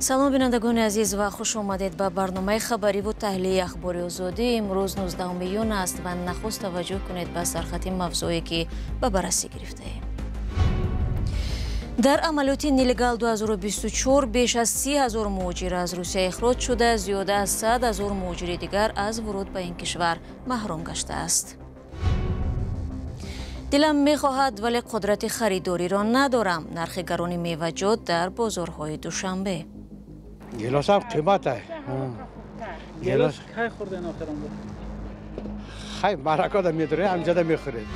салом бинандагони азиз ва хуш омадед ба барномаи хабариву таҳлили ахбори озодӣ. имрӯз 19 июн аст ва нахуст таваҷҷӯҳ кунед ба сархати мавзӯе ки ба баррасӣ гирифтаем. дар амалиёти нелегал 2024 беш аз 30 000 муҳоҷир аз Русия ихроҷ шуда, зиёда аз 100 000 муҳоҷири дигар аз вуруд ба ин кишвар маҳрум гаштааст. дилам мехоҳад вале қудрати харидориро надорам. нархи гарони меваҷот дар бозорҳои Душанбе. گیلاس هم قیمته. گیلاس کی خوردین آخرام بود؟ خیلی مرکات میداره همجاده میخورید.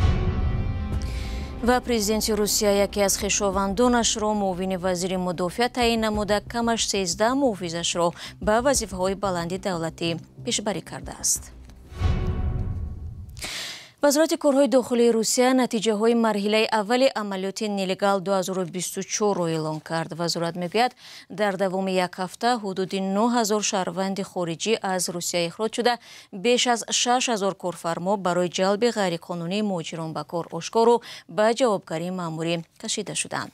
ва президенти Русия яке аз хешовандонашро муовини вазири мудофиа таъин намуда, камаш 13 муҳофизашро ба вазифаҳои баланди давлатӣ пешбарӣ кардааст. вазорати корҳои дохилии Русия натиҷаҳои марҳилаи аввали амалиёти нелегал 2024-ро эълон кард. вазорат мегӯяд, дар давоми як ҳафта ҳудуди 9000 шаҳрванди хориҷӣ аз Русия ихроҷ шуда, беш аз 6000 корфармо барои ҷалби ғайриқонунии муҳоҷирон ба кор ошкору ба ҷавобгарии маъмурӣ кашида шуданд.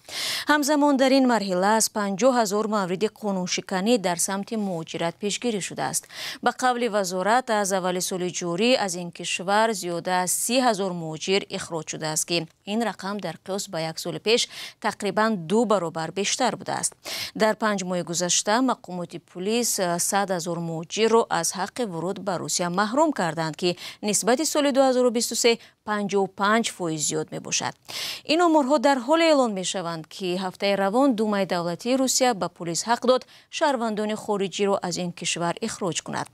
ҳамзамон дар ин марҳила аз 50 000 мавриди қонуншиканӣ дар самти муҳоҷират пешгирӣ шудааст. ба қавли вазорат, аз аввали соли ҷорӣ аз ин кишвар зиёда аз 30 000 муҳоҷир ихроҷ шудааст ки ин рақам дар қиёс ба як соли пеш тақрибан 2 баробар бештар будааст. дар 5 моҳи гузашта мақомоти пулис 100 000 муҳоҷирро аз ҳаққи вуруд ба Русия маҳрум карданд ки нисбати соли 2023 55% зиёд мебошад. ин оморҳо дар ҳоле эълон мешаванд ки ҳафтаи равон Думаи давлатии Русия ба пулис ҳақ дод шаҳрвандони хориҷиро аз ин кишвар ихроҷ кунад.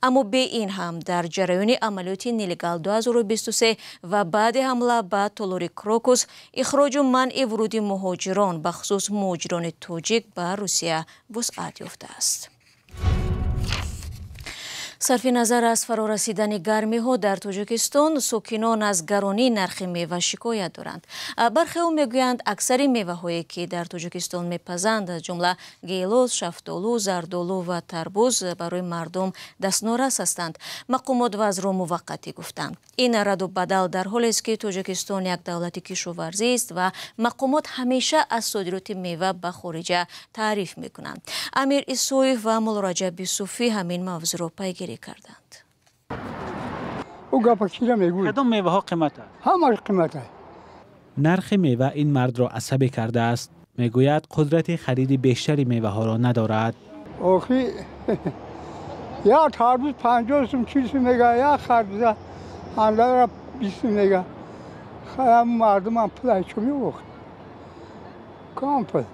аммо бе ин ҳам дар ҷараёни амалиёти нелегал 2023 ва баъди ҳамла ба толори Крокус ихроҷу манъи вуруди муҳоҷирон ба хусус муҳоҷирони тоҷик ба Русия вусъат ёфтааст. сарфи назар аз фарорасидани гармиҳо дар Тоҷикистон, сокинон аз гаронии нархи мева шикоят доранд. бархеҳо мегӯянд, аксари меваҳое ки дар Тоҷикистон мепазанд, аз ҷумла гелос, шафтолу, зардолу ва тарбуз барои мардум дастнорас ҳастанд. мақомот вазъро муваққатӣ гуфтанд. ин раду бадал дар ҳолест ки Тоҷикистон як давлати кишоварзист ва мақомот ҳамеша аз содироти мева ба хориҷа таъриф мекунанд. амир исоев ва муллораҷаб юсуфӣ ҳамин мавзӯъро пайгирӣ карданд. کدام میوه ها قیمته؟ همش قیمته. نرخ میوه این مرد را عصبی کرده است. میگوید قدرت خرید بیشتری میوه ها را ندارد. آخی یا تربوز 50 سوم 40 سوم میگه، یا خربوزه حمله را 20 سوم میگه. خیلی مردم هم پولای چومی بخور. کام پول.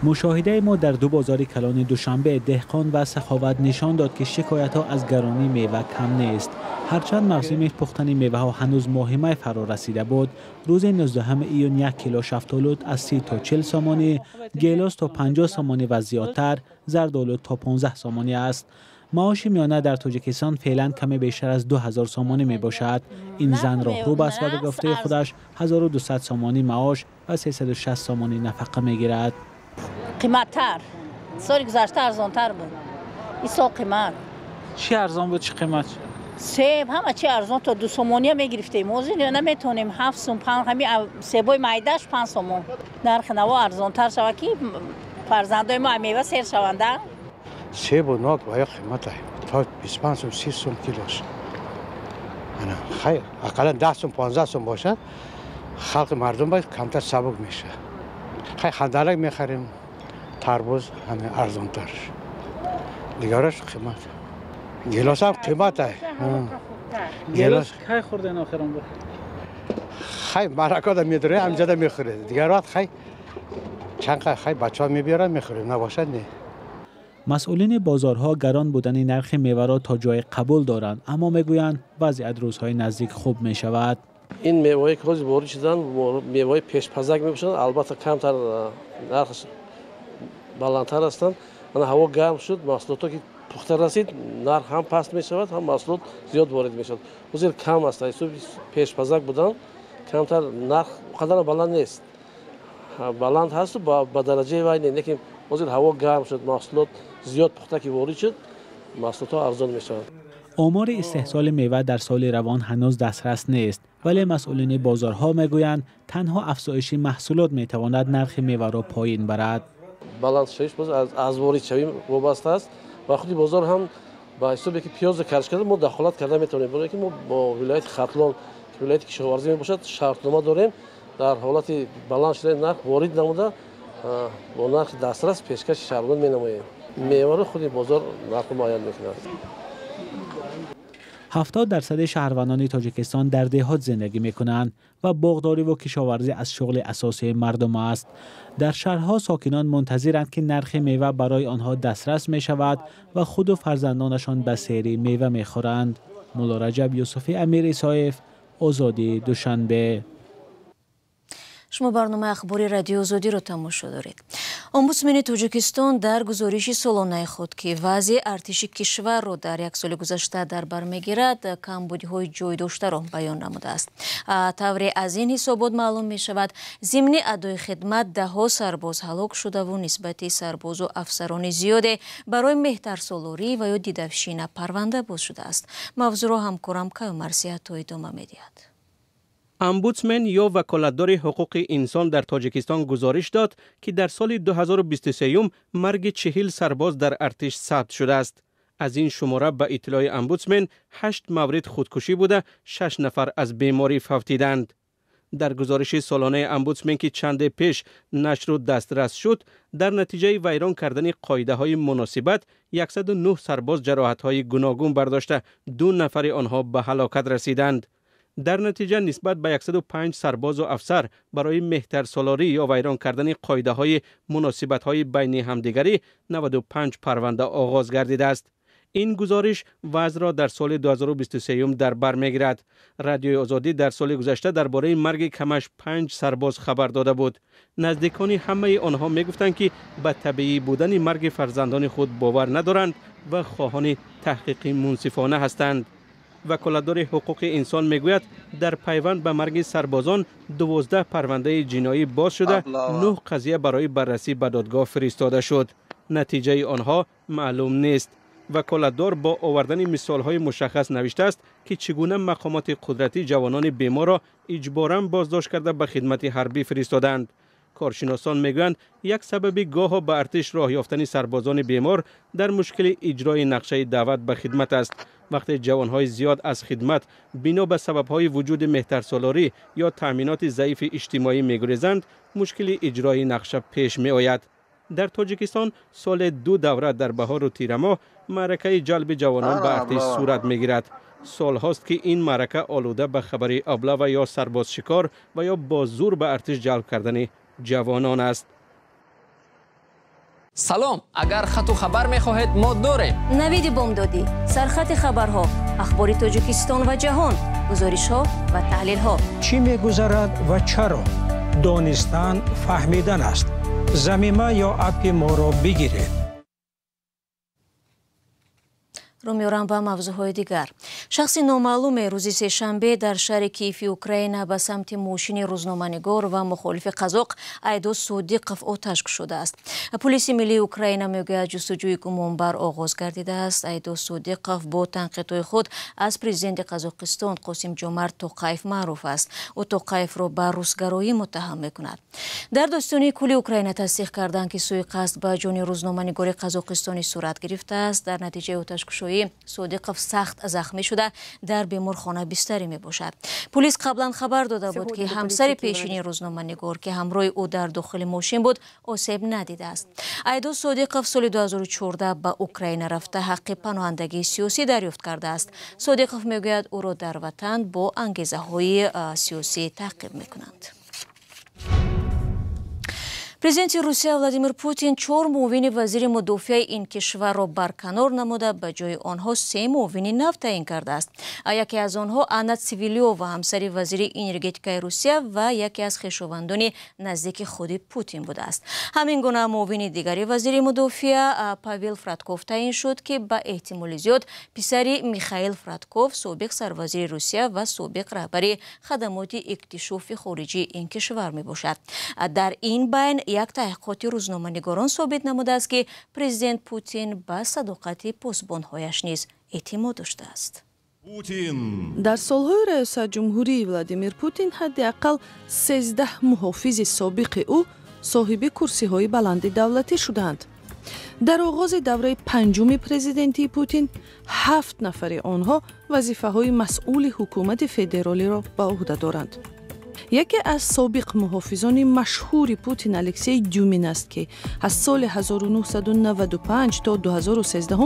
مشاهده ما در دو بازار کلان دوشنبه دهقان و سخاوت نشان داد که شکایت ها از گرانی میوه کم نیست. هرچند موسم پختن میوه ها هنوز ماه می فرا رسیده بود، روز 19 ایون 1 کیلو شفتالود از 30 تا 40 سامانی، گیلاس تا 50 سامانی و زیادتر، زردآلود تا 15 سامانی است. معاش میانه در تاجیکستان فعلا کمی بیشتر از 2000 سامانی می باشد. این زن راهرو به اسباب گفته خودش 1200 سامانی معاش و 360 سامانی نفقه می گیرد. قیمت‌تر. سال گذشته ارزان‌تر بود. این سال قیمت. چی ارزان بود چی قیمت؟ سیب همه چی ارزان تا 2 سومانی میگرفتیم. موزی نمیتونیم 7 سوم 5 همین سیبای معده‌اش 5 سوم. نرخ نوا ارزان‌تر شود که فرزندای ما میوه سیر شونده. سیب و نات باید قیمته. تا 25 سوم 30 سوم کیلوش. انا خیر اقلا 10 سوم 15 سوم باشد. خلق مردم باید کمتر سبک میشه. خیلی خندالک میخریم. تربوز همه ارزان‌تر. دیگرش قیمت. گیلاس هم قیمته. گیلاس کی خوردین آخرام بود؟ خیلی مرکات میداره همجاده میخورید. دیگر وقت چند خیلی بچه‌ها میبیارن میخوریم نباشد نه. مسئولین بازارها گران بودن نرخ میوه را تا جای قبول دارند، اما میگویند وضعیت روزهای نزدیک خوب میشود. این میوه‌ای که روز وارد شدن میوه‌های پیش‌پزک میباشند، البته کمتر نرخش بالاتر هستند. من هوا گرم شد، محصولاتی که پخته رسید نرخ هم پست میشود، هم محصولات زیاد وارد میشود. روز کم است، ایسو پیش‌پزک بودن کمتر نرخ قدر بلند نیست. بلند هست و با درجه وای نه، لیکن روز هوا گرم شد، محصولات زیاد پخته که وارد شد، محصولات ارزان میشود. آمار استحصال میوه در سال روان هنوز دسترس نیست، ولی مسئولین بازارها میگویند تنها افزایش محصولات میتواند نرخ میوه را پایین برد. баланд шавиш боз аз воридшавӣ вобаста аст ва худи бозор ҳам ба ҳисоби ки пиёз карш карда мо дахолат карда метавонем, барое ки мо бо вилояти Хатлон ки вилояти кишоварзӣ мебошад шартнома дорем, дар ҳолати баланд шудани нарх ворид намуда бо нархи дастрас пешкаши шаҳрвандон менамоем. меваро худи бозор нарху муайян мекунад. 70% شهروندان تاجیکستان در دهات زندگی میکنند و باغداری و کشاورزی از شغل اساسی مردم است. در شهرها ساکنان منتظرند که نرخ میوه برای آنها دسترس می شود و خود و فرزندانشان به سیر میوه میخورند. مولا رجب یوسفی امیر اسایف، آزادی دوشنبه. شما برنامه اخباری رادیو آزادی رو تماشا دارید. омбудсмени Тоҷикистон дар гузориши солонаи худ ки вазъи артиши кишварро дар як соли гузашта дар бар мегирад, камбудиҳои ҷойдоштаро баён намудааст. тавре аз ин ҳисобот маълум мешавад, зимни адои хидмат даҳо сарбоз ҳалок шудаву нисбати сарбозу афсарони зиёде барои меҳтарсолорӣ ва ё дидавшина парванда боз шудааст. мавзӯъро ҳамкорам Каю Марсиятто идома медиҳад. омбудсмен ё ваколатдори ҳуқуқи инсон дар Тоҷикистон гузориш дод, ки дар соли 2023 марги 40 сарбоз дар артиш сабт шудааст. аз ин шумора ба иттилои омбудсмен 8 маврид худкушӣ буда 6 нафар аз беморӣ фавтиданд. дар гузориши солонаи омбудсмен ки чанде пеш нашру дастрас шуд, дар натиҷаи вайрон кардани қоидаҳои муносибат 109 сарбоз ҷароҳатҳои гуногун бардошта 2 нафари онҳо ба ҳалокат расиданд. дар натиҷа нисбат ба 105 сарбозу афсар барои меҳтарсолорӣ ё вайрон кардани қоидаҳои муносибатҳои байни ҳамдигарӣ 95 парванда оғоз гардидааст. ин гузориш вазъро дар соли 2023 дар бар мегирад. радиои озодӣ дар соли гузашта дар бораи марги камаш 5 сарбоз хабар дода буд. наздикони ҳамаи онҳо мегуфтанд ки ба табиӣ будани марги фарзандони худ бовар надоранд ва хоҳони таҳқиқи мунсифона ҳастанд. ваколатдори ҳуқуқи инсон мегӯяд, дар пайванд ба марги сарбозон 12 парвандаи ҷиноӣ боз шуда 9 қазия барои баррасӣ ба додгоҳ фиристода шуд. натиҷаи онҳо маълум нест. ваколатдор бо овардани мисолҳои мушаххас навиштааст, ки чӣ гуна мақомоти қудратӣ ҷавонони беморро иҷборан боздошт карда ба хидмати ҳарбӣ фиристоданд. коршиносон мегӯянд, як сабаби гоҳо ба артиш роҳ ёфтани сарбозони бемор дар мушкили иҷрои нақшаи даъват ба хидмат аст. вақте ҷавонҳои зиёд аз хидмат бино ба сабабҳои вуҷуди меҳтарсолорӣ ё таъминоти заифи иҷтимоӣ мегурезанд, мушкили иҷрои нақша пеш меояд. дар Тоҷикистон соли 2 давра дар баҳору тирамоҳ маъракаи ҷалби ҷавонон ба артиш сурат мегирад. солҳост ки ин маърака олуда ба хабари облава ё сарбозшикор ва ё бо зур ба артиш ҷалб кардани ҷавонон аст. салом, агар хату хабар мехоҳед мо дорем. навиди бомдодӣ, сархати хабарҳо, ахбори Тоҷикистон ва ҷаҳон, гузоришҳо ва таҳлилҳо. чӣ мегузарад ва чаро? донистан, фаҳмидан аст. замима ё апи моро бигиред. رو میارم با موضوعهای دیگر. شخصی نامعلوم روز سه‌شنبه در شهر کیفی اوکراین به سمت ماشین روزنامه‌نگار و مخالف قزاق ایدو صدیقов آتش شده است. پلیس ملی اوکراین میگوید جستجوی گمانبر آغاز گردیده است. ایدو صدیقов با تنقیدهای خود از پرزیدنت قزاقستان قاسم جومرت توقایف معروف است. او توقایف را به روسگرایی متهم میکند. در داستانی کلی اوکراین تصدیق کردند که سوءقصد به جان روزنامه‌نگار قزاقستانی صورت گرفته است. در نتیجه آتش‌کشی صدیقов سخت زخمی شده در بیمارخانه بستری می باشد. پلیس قبلا خبر داده بود که همسر پیشینی روزنامه‌نگار که همراه او در داخل ماشین بود آسیب ندیده است. ایدو صدیقов سال 2014 به اوکراین رفته حق پناهندگی سیاسی دریافت کرده است. صدیقов میگوید او را در وطن با انگیزه‌های سیاسی تعقیب میکنند. президенти Русия Владимир Путин 4 муовини вазири мудофиаи ин кишварро барканор намуда ба ҷои онҳо 3 муовини нав таъин кардааст. яке аз онҳо Анна Цивилёва, ҳамсари вазири энергетикаи Русия ва яке аз хешовандони наздики худи Путин будааст. ҳамин гуна муовини дигари вазири мудофиа Павел Фратков таъин шуд, ки ба эҳтимоли зиёд писари Михаил Фратков, собиқ сарвазири Русия ва собиқ раҳбари хадамоти иктишофи хориҷии ин кишвар мебошад. дар ин байн як таҳқиқоти рӯзноманигорон собит намудааст, ки президент Путин ба садоқати посбонҳояш низ эътимод доштааст. дар солҳои раёсатҷумҳурии Владимир Путин ҳадди ақал 13 муҳофизи собиқи ӯ صاحب کرسی‌های بلند دولتی شدند. در آغاز دوره پنجم پرزیدنتی پوتین 7 نفر آنها وظیفه‌های مسئول حکومت فدرالی را به عهده دارند. یکی از سابق محافظان مشهور پوتین الکسی دومین است که از سال 1995 تا 2013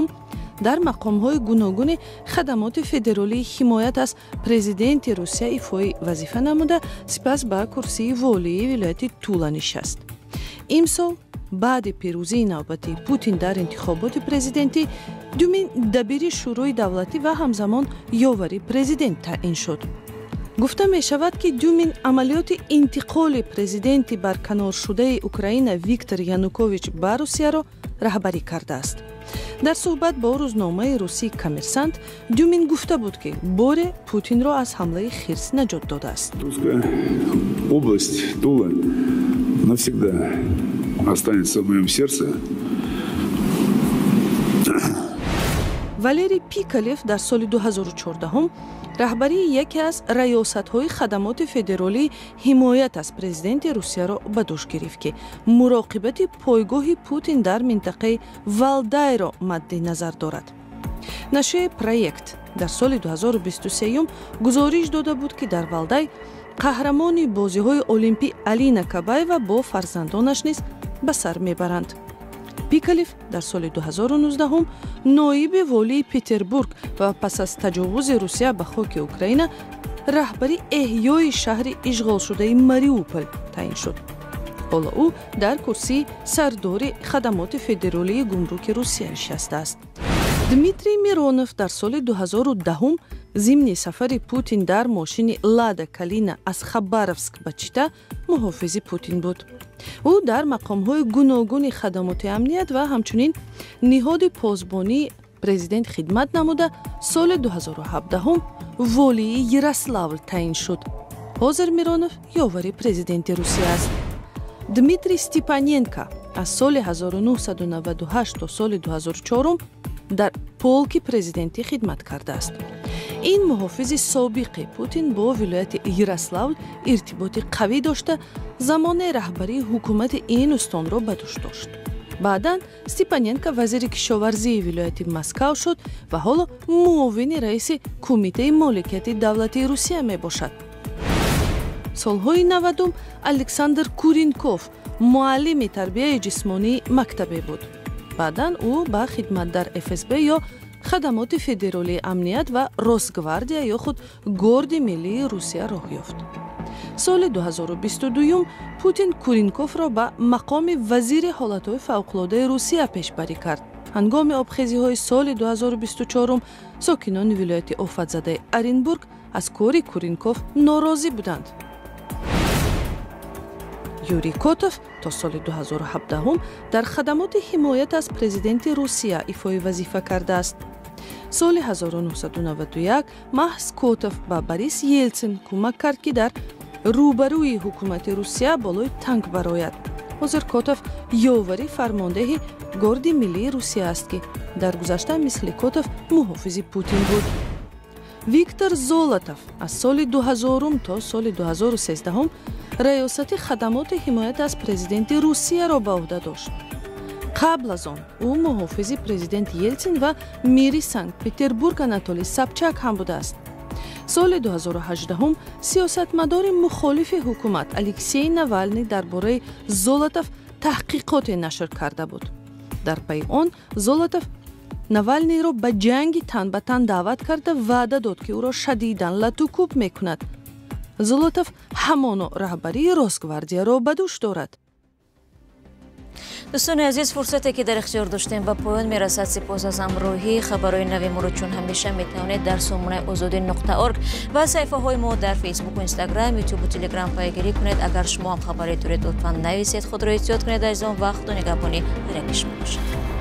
در مقام‌های گوناگون خدمات فدرالی حمایت از پرزیدنت روسیه ایفای وظیفه نموده، سپس به کرسی والی ولایت تولا نشست. امسال بعد پیروزی نوبتی پوتین در انتخابات پرزیدنتی، دومین دبیر شورای دولتی و همزمان یاور پرزیدنت تعیین شد. گفته می شود که دومین عملیات انتقال پرزیدنت برکنار شده اوکراین ویکتور یانوکوویچ به روسیه را رهبری کرده است. در صحبت با روزنامه روسی کامرسانت، دومین گفته بود که بار پوتین را از حمله خرس نجات داده است. область Тула навсегда останется в моем сердце. والری پیکالف در سال 2014 رهبری یکی از ریاست‌های خدمات فدرالی حمایت از پرزیدنت روسیه را به دوش گرفت که مراقبت پایگاه پوتین در منطقه والدای را مد نظر دارد. نشریه پروژه در سال 2023 گزارش داده بود که در والدای قهرمان بازی‌های المپی الینا کابایوا با فرزندانش نیز به سر میبرند. پیکالف در سال 2019 نایب والی پتربورگ و پس از تجاوز روسیه به خاک اوکراین رهبری احیای شهر اشغال شده ماریوپول تعیین شد. حالا او در کرسی سردار خدمات فدرالی گمرک روسیه نشسته است. دمیتری میرونوف در سال 2010 ضمن سفر پوتین در ماشین لادا کالینا از خباروفسک به چیتا محافظ پوتین بود. او در مقام‌های گوناگون خدمات امنیت و همچنین نهاد پاسبانی پرزیدنت خدمت نموده. سال 2017 والی یاروسلاول تعیین شد. حاضر میرونوف یاور پرزیدنت روسیه است. دمیتری استپانینکو از سال 1998 تا سال 2004 در پولک پرزیدنتی خدمت کرده است. این محافظ سابق پوتین با ولایت یاروسلاول ارتباط قوی داشته، زمان رهبری حکومت این استان را به دوش داشت. بعداً استپانینکو وزیر کشاورزی ولایت مسکو شد و حالا معاون رئیس کمیته مالکیت دولتی روسیه می باشد. سالهای 90 الکساندر کورینکوف معلم تربیت جسمانی مکتبی بود. بعداً او به خدمت در FSB یا خدمات فدرالی امنیت و روسگواردیا یا خود گارد ملی روسیه راه یافت. سال 2022 پوتین کورینکوف را به مقام وزیر حالتهای فوق‌العاده روسیه پیشبری کرد. هنگام آبخیزی‌های سال 2024 ساکنان ولایت آفت‌زده ارینبورگ از کار کورینکوف ناراضی بودند. یوری کوتوف تا سال 2017 در خدمات حمایت از پرزیدنت روسیه ایفای وظیفه کرده است. سال 1991 محض کوتوف به بوریس یلتسین کمک کرد که در روبروی حکومت روسیه بالای تنگ برآید. حاضر کوتوف یاوری فرمانده گارد ملی روسیه است که در گذشته مثل کوتوف محافظ پوتین بود. ویکتور زولاتوف از سال 2000 تا سال 2013 ریاست خدمات حمایت از پرزیدنت روسیه را به عهده داشت. قبل از آن او محافظ پرزیدنت یلتسین و میری سنت پتربورگ آناتولی سابچاک هم بوده است. سال 2018 سیاستمدار مخالف حکومت الکسی ناوالنی درباره زولاتوف تحقیقات نشر کرده بود. در پی آن زولاتوف ناوالنی را به جنگ تن به تن دعوت کرده و وعده داد که او را شدیداً لطوکوب میکند. زولاتوف همان رهبری روسگواردیا را به دوش دارد. دوستان عزیز، فرصتی که در اختیار داشتیم به پایان میرسد. سپاس از همراهی. خبرهای نوی ما را چون همیشه میتوانید در سامانه azadi.org و صفحه های ما در فیسبوک و اینستاگرام، یوتیوب و تلگرام پیگیری کنید. اگر شما هم خبری دارید لطفا نویسید. خود را احتیاط کنید. عزیزان، وقت و نگهبانی برای شما باشد.